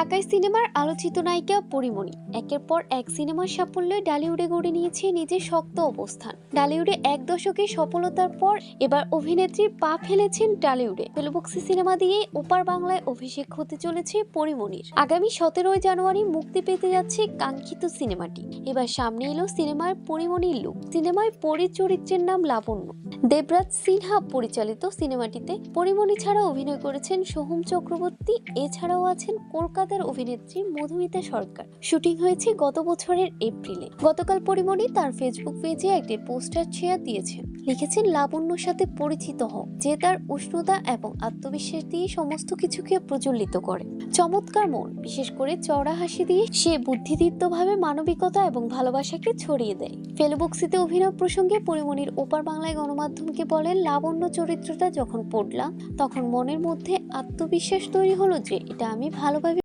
ঢাকায় সিনেমার আলোচিত নায়িকা পরীমণি একের পর এক সিনেমার সাফল্যে ঢালিউডে গড়ে নিয়েছে নিজের শক্ত অবস্থান। ঢালিউডে এক দশকের সফলতার পর এবার অভিনেত্রী পা ফেলেছেন টলিউডে। ফেলুবক্সি সিনেমা দিয়ে ওপার বাংলায় অভিষেক হতে চলেছে পরীমণির। আগামী 17 জানুয়ারি মুক্তি পেতে যাচ্ছে কাঙ্ক্ষিত সিনেমাটি। এবার সামনে এলো সিনেমার পরীমণির লুক। সিনেমায় পরীর চরিত্রের নাম লাবণ্য। দেবরাজ সিনহা পরিচালিত সিনেমাটিতে পরীমণি ছাড়া অভিনয় করেছেন সোহম চক্রবর্তী। এছাড়াও আছেন কলকাতার অভিনেত্রী মধুমিতা সরকার। শুটিং হয়েছে গত বছরের এপ্রিলে। গতকাল পরীমণি তার ফেসবুক পেজে একটি পোস্টার শেয়ার দিয়েছেন। লিখেছেন, লাবণ্যর সাথে পরিচিত হও, যে তার উষ্ণতা এবং আত্মবিশ্বাস দিয়ে সমস্ত কিছুকে প্রজ্বলিত করে। চমৎকার মন, বিশেষ করে চওড়া হাসি দিয়ে সে বুদ্ধিদীপ্তভাবে মানবিকতা এবং ভালোবাসাকে ছড়িয়ে দেয়। ফেলুবক্সিতে অভিনয় প্রসঙ্গে পরীমণির ওপার বাংলায় গণমাধ্যমকে বলেন, লাবণ্য চরিত্রটা যখন পড়লাম তখন মনের মধ্যে আত্মবিশ্বাস তৈরি হলো যে এটা আমি ভালোভাবে